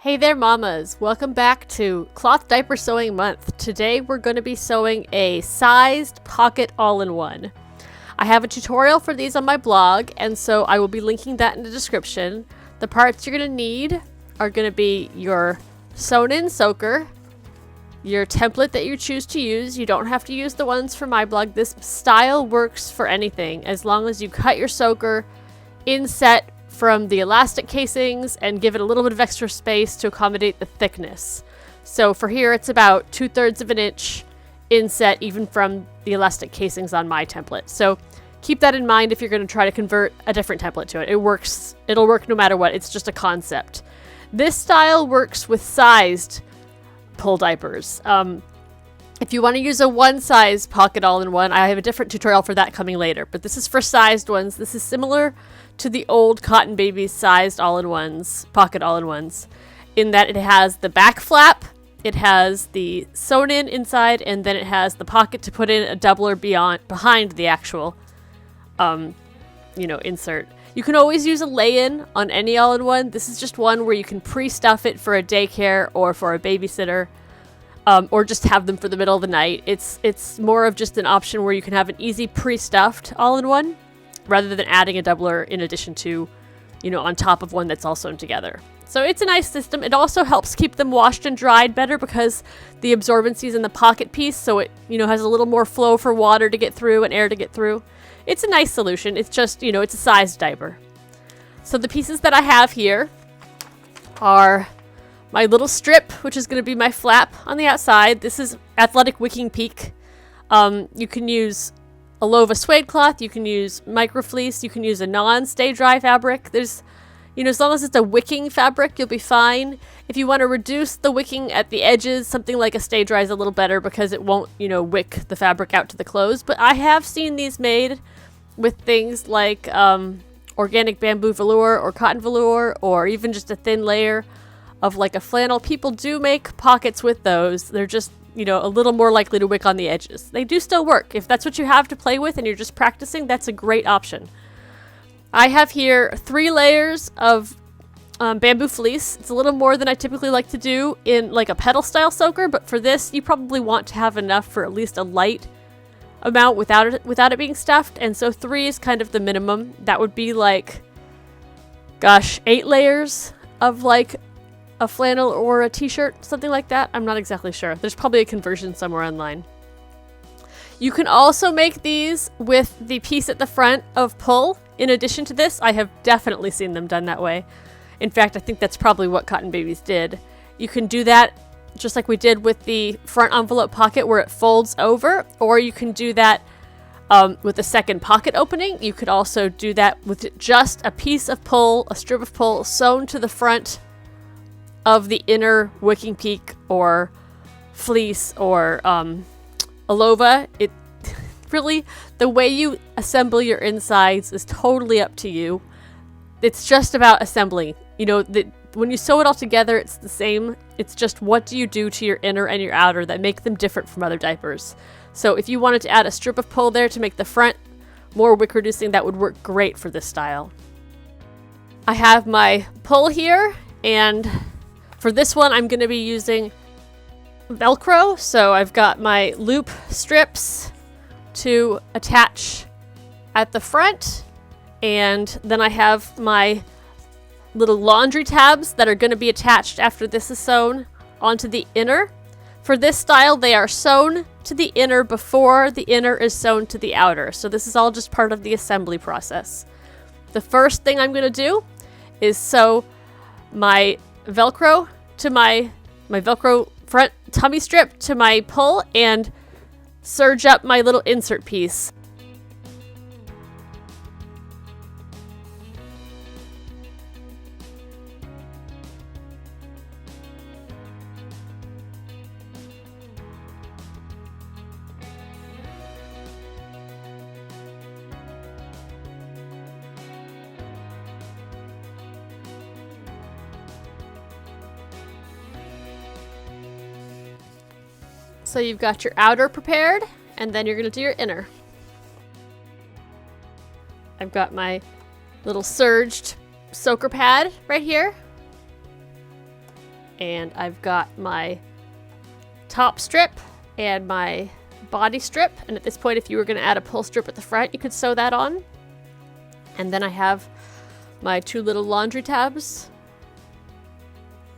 Hey there mamas, welcome back to Cloth Diaper Sewing Month. Today we're going to be sewing a sized pocket all-in-one. I have a tutorial for these on my blog, and so I will be linking that in the description. The parts you're going to need are going to be your sewn-in soaker, your template that you choose to use. You don't have to use the ones from my blog. This style works for anything as long as you cut your soaker inset from the elastic casings and give it a little bit of extra space to accommodate the thickness. So for here it's about 2/3 of an inch inset even from the elastic casings on my template. So keep that in mind if you're going to try to convert a different template to it. It'll work no matter what. It's just a concept. This style works with sized pull diapers. If you want to use a one size pocket all-in-one, I have a different tutorial for that coming later, but this is for sized ones. This is similar to the old Cotton Baby sized all-in-ones, pocket all-in-ones, in that it has the back flap, it has the sewn-in inside, and then it has the pocket to put in a doubler behind the actual, insert. You can always use a lay-in on any all-in-one. This is just one where you can pre-stuff it for a daycare or for a babysitter, or just have them for the middle of the night. It's more of just an option where you can have an easy pre-stuffed all-in-one, rather than adding a doubler in addition to, on top of one that's all sewn together. So it's a nice system. It also helps keep them washed and dried better because the absorbency is in the pocket piece, so it, has a little more flow for water to get through and air to get through. It's a nice solution. It's just, it's a sized diaper. So the pieces that I have here are my little strip, which is going to be my flap on the outside. This is Athletic Wicking Peak. You can use a Lova suede cloth, you can use microfleece, you can use a non-stay dry fabric. There's, as long as it's a wicking fabric, you'll be fine. If you want to reduce the wicking at the edges, something like a stay dry is a little better because it won't, wick the fabric out to the clothes. But I have seen these made with things like organic bamboo velour or cotton velour, or even just a thin layer of like a flannel. People do make pockets with those. They're just a little more likely to wick on the edges. They do still work. If that's what you have to play with and you're just practicing, that's a great option. I have here 3 layers of bamboo fleece. It's a little more than I typically like to do in like a pedal style soaker, but for this, you probably want to have enough for at least a light amount without it being stuffed. And so 3 is kind of the minimum. That would be like, 8 layers of like a flannel or a t-shirt, something like that. I'm not exactly sure. There's probably a conversion somewhere online. You can also make these with the piece at the front of pull. In addition to this, I have definitely seen them done that way. In fact, I think that's probably what Cotton Babies did. You can do that just like we did with the front envelope pocket where it folds over, or you can do that with a second pocket opening. You could also do that with just a piece of pull, a strip of pull sewn to the front of the inner wicking peak or fleece or a Lova. It really, the way you assemble your insides is totally up to you. It's just about assembling. When you sew it all together, it's the same. It's just what do you do to your inner and your outer that make them different from other diapers. So if you wanted to add a strip of pull there to make the front more wick reducing, that would work great for this style. I have my pull here, and for this one, I'm going to be using Velcro. So I've got my loop strips to attach at the front, and then I have my little laundry tabs that are going to be attached after this is sewn onto the inner. For this style, they are sewn to the inner before the inner is sewn to the outer. So this is all just part of the assembly process. The first thing I'm going to do is sew my Velcro to my Velcro front tummy strip to my pull and serge up my little insert piece. So you've got your outer prepared, and then you're going to do your inner. I've got my little serged soaker pad right here. And I've got my top strip and my body strip. And at this point, if you were going to add a pull strip at the front, you could sew that on. And then I have my 2 little laundry tabs.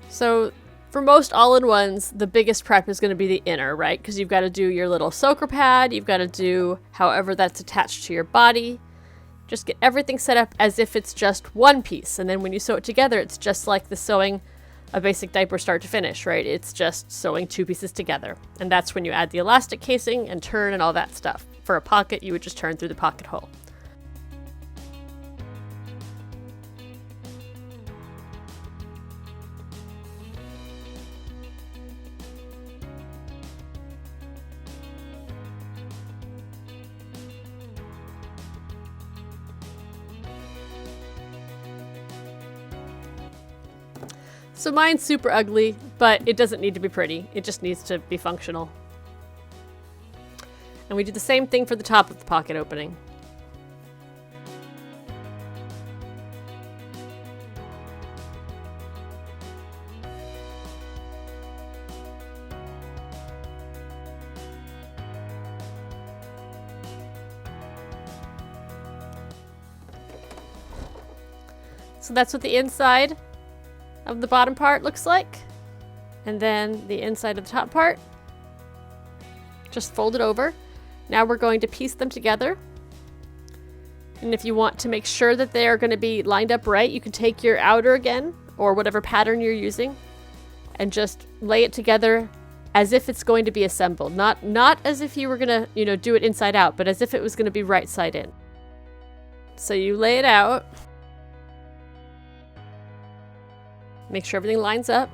So for most all-in-ones, the biggest prep is going to be the inner, right? Because you've got to do your little soaker pad. You've got to do however that's attached to your body. Just get everything set up as if it's just one piece. And then when you sew it together, it's just like the sewing a basic diaper start to finish, right? It's just sewing 2 pieces together. And that's when you add the elastic casing and turn and all that stuff. For a pocket, you would just turn through the pocket hole. So mine's super ugly, but it doesn't need to be pretty. It just needs to be functional. And we do the same thing for the top of the pocket opening. So that's what the inside of the bottom part looks like. And then the inside of the top part. Just fold it over. Now we're going to piece them together. And if you want to make sure that they are going to be lined up right, you can take your outer again, or whatever pattern you're using, and just lay it together as if it's going to be assembled. Not as if you were going to, do it inside out, but as if it was going to be right side in. So you lay it out. Make sure everything lines up.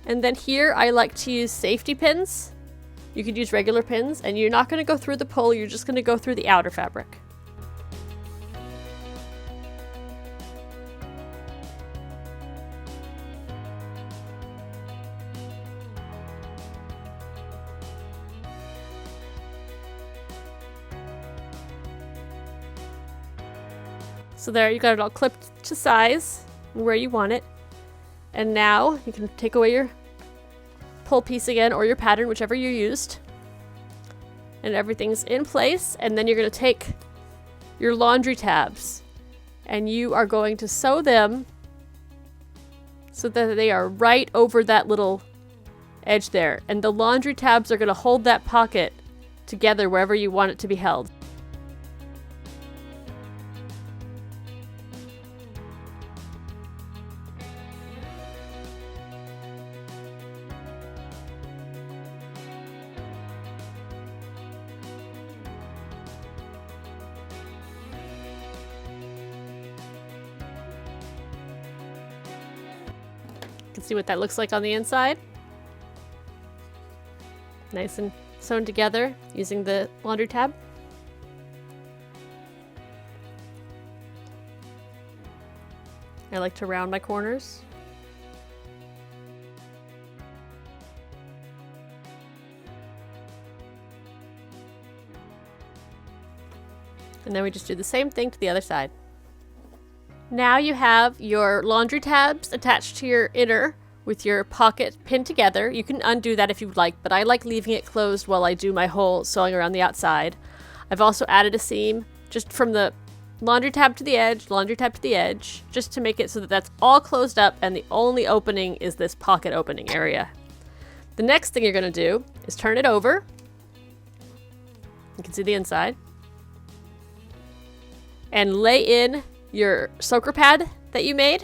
And then here I like to use safety pins. You could use regular pins, and you're not going to go through the pull, you're just going to go through the outer fabric. So there, you got it all clipped to size where you want it. And now you can take away your pull piece again, or your pattern, whichever you used. And everything's in place. And then you're going to take your laundry tabs and you are going to sew them so that they are right over that little edge there. And the laundry tabs are going to hold that pocket together wherever you want it to be held. You can see what that looks like on the inside. Nice and sewn together using the laundry tab. I like to round my corners. And then we just do the same thing to the other side. Now you have your laundry tabs attached to your inner with your pocket pinned together. You can undo that if you'd like, but I like leaving it closed while I do my whole sewing around the outside. I've also added a seam just from the laundry tab to the edge, laundry tab to the edge, just to make it so that that's all closed up and the only opening is this pocket opening area. The next thing you're going to do is turn it over. You can see the inside. And lay in your soaker pad that you made.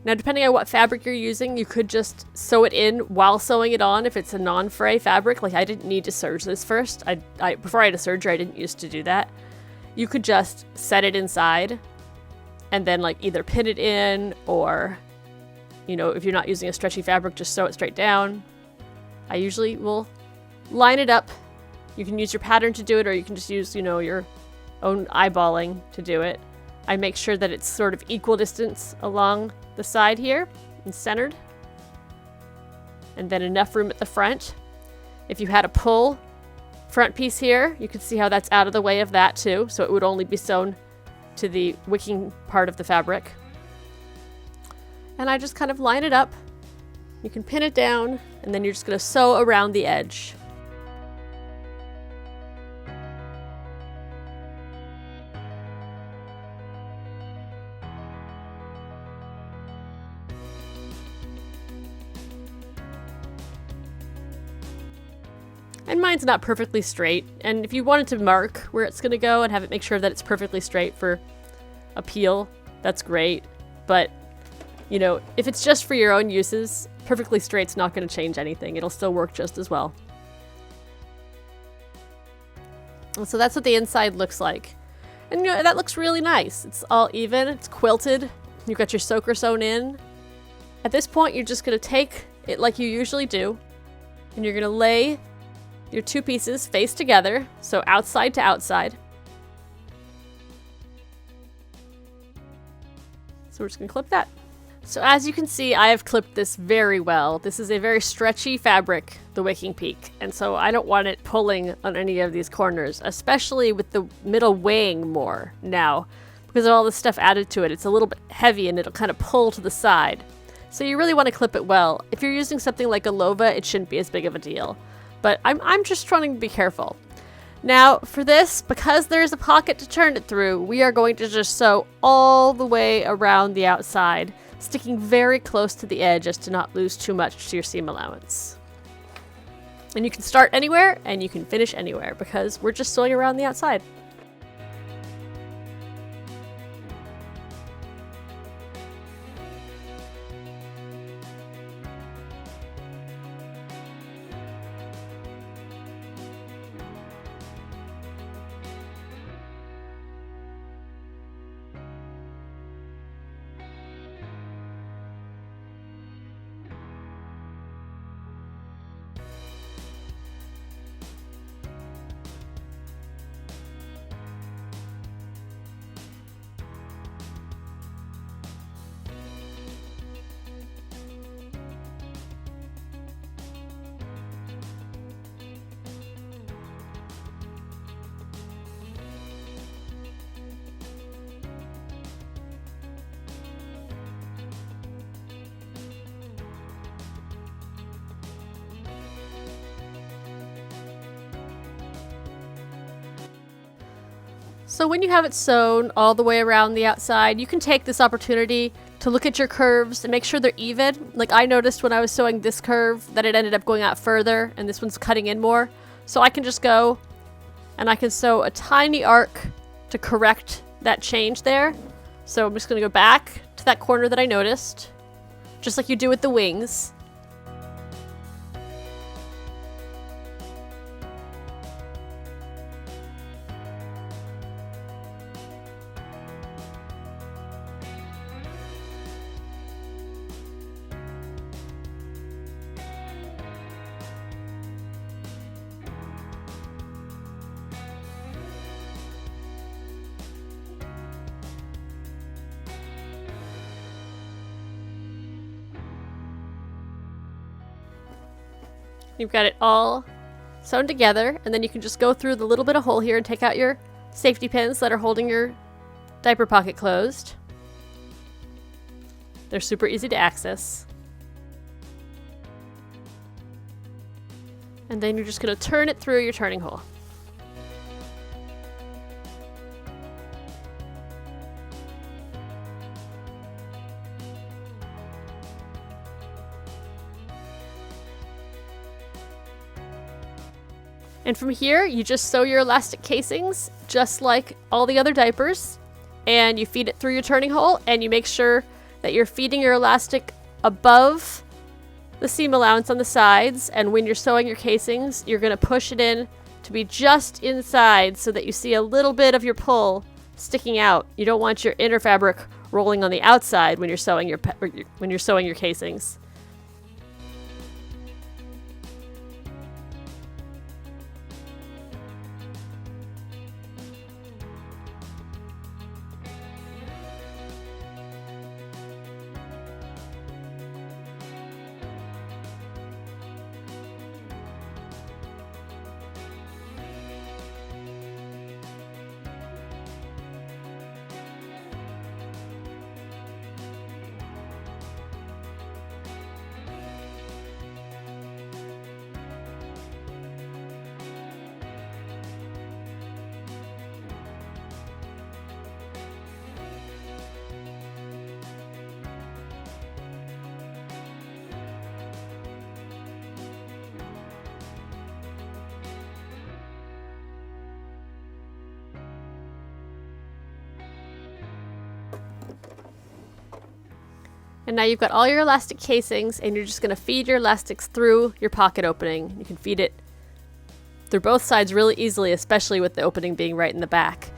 Now, depending on what fabric you're using, you could just sew it in while sewing it on if it's a non-fray fabric. Like, I didn't need to serge this first. Before I had a serger, I didn't used to do that. You could just set it inside and then like either pin it in, or, if you're not using a stretchy fabric, just sew it straight down. I usually will line it up. You can use your pattern to do it, or you can just use, your own eyeballing to do it. I make sure that it's sort of equal distance along the side here and centered, and then enough room at the front. If you had a pull front piece here, you can see how that's out of the way of that too, so it would only be sewn to the wicking part of the fabric. And I just kind of line it up. You can pin it down, and then you're just going to sew around the edge. And mine's not perfectly straight, and if you wanted to mark where it's going to go and have it make sure that it's perfectly straight for a peel, that's great. But, you know, if it's just for your own uses, perfectly straight's not going to change anything. It'll still work just as well. And so that's what the inside looks like. And you know, that looks really nice. It's all even, it's quilted. You've got your soaker sewn in. At this point, you're just going to take it like you usually do, and you're going to lay your two pieces face together, so outside to outside. So we're just going to clip that. So as you can see, I have clipped this very well. This is a very stretchy fabric, the wicking peak, and so I don't want it pulling on any of these corners, especially with the middle weighing more now. Because of all the stuff added to it, it's a little bit heavy and it'll kind of pull to the side. So you really want to clip it well. If you're using something like a lova, it shouldn't be as big of a deal. But I'm just trying to be careful. Now, for this, because there's a pocket to turn it through, we are going to just sew all the way around the outside, sticking very close to the edge as to not lose too much to your seam allowance. And you can start anywhere, and you can finish anywhere, because we're just sewing around the outside. So when you have it sewn all the way around the outside, you can take this opportunity to look at your curves and make sure they're even. Like I noticed when I was sewing this curve that it ended up going out further and this one's cutting in more. So I can just go and I can sew a tiny arc to correct that change there. So I'm just going to go back to that corner that I noticed, just like you do with the wings. You've got it all sewn together, and then you can just go through the little bit of hole here and take out your safety pins that are holding your diaper pocket closed. They're super easy to access. And then you're just going to turn it through your turning hole. And from here, you just sew your elastic casings, just like all the other diapers, and you feed it through your turning hole, and you make sure that you're feeding your elastic above the seam allowance on the sides, and when you're sewing your casings, you're going to push it in to be just inside so that you see a little bit of your pull sticking out. You don't want your inner fabric rolling on the outside when you're sewing your casings. And now you've got all your elastic casings, and you're just going to feed your elastics through your pocket opening. You can feed it through both sides really easily, especially with the opening being right in the back.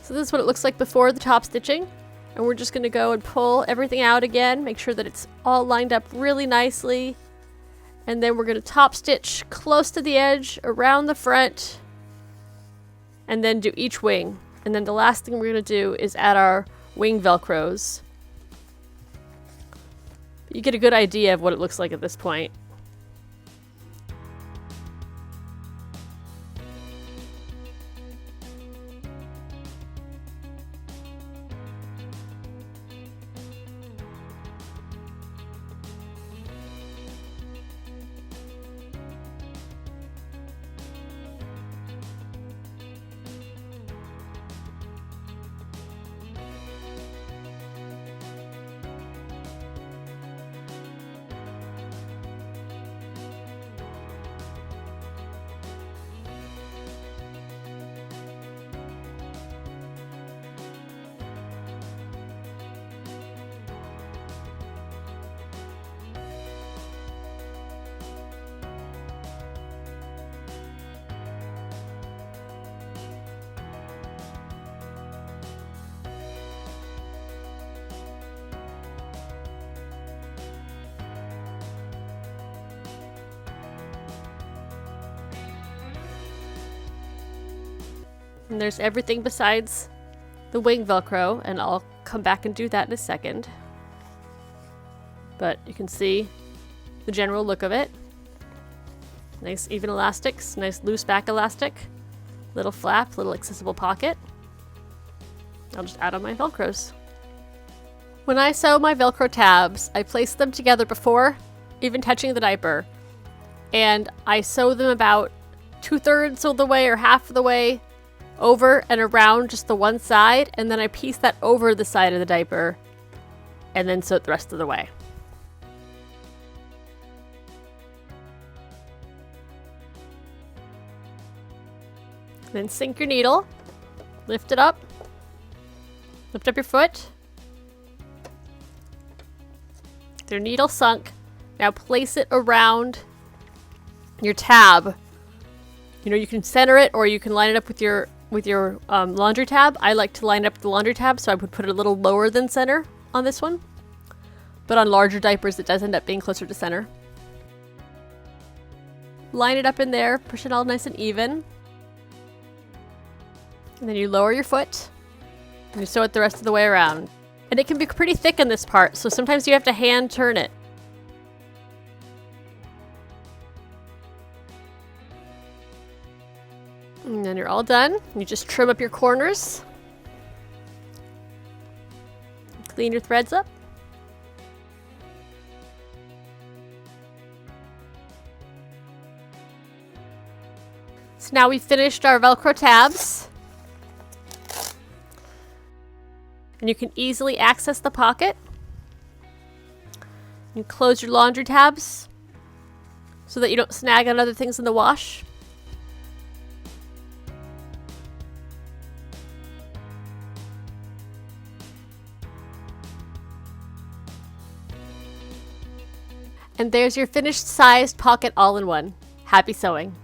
So this is what it looks like before the top stitching. And we're just going to go and pull everything out again, make sure that it's all lined up really nicely. And then we're going to top stitch close to the edge around the front, and then do each wing. And then the last thing we're going to do is add our wing velcros. You get a good idea of what it looks like at this point. And there's everything besides the wing velcro, and I'll come back and do that in a second. But you can see the general look of it. Nice even elastics, nice loose back elastic, little flap, little accessible pocket. I'll just add on my velcros. When I sew my velcro tabs, I place them together before even touching the diaper, and I sew them about 2/3 of the way or half of the way over and around just the one side, and then I piece that over the side of the diaper and then sew it the rest of the way. Then sink your needle, lift it up, lift up your foot. Your needle sunk. Now place it around your tab. You know, you can center it or you can line it up with your laundry tab. I like to line up the laundry tab, so I would put it a little lower than center on this one. But on larger diapers, it does end up being closer to center. Line it up in there, push it all nice and even. And then you lower your foot, and you sew it the rest of the way around. And it can be pretty thick in this part, so sometimes you have to hand turn it. And then you're all done. You just trim up your corners. Clean your threads up. So now we've finished our Velcro tabs. And you can easily access the pocket. You close your laundry tabs so that you don't snag on other things in the wash. And there's your finished sized pocket all-in-one. Happy sewing!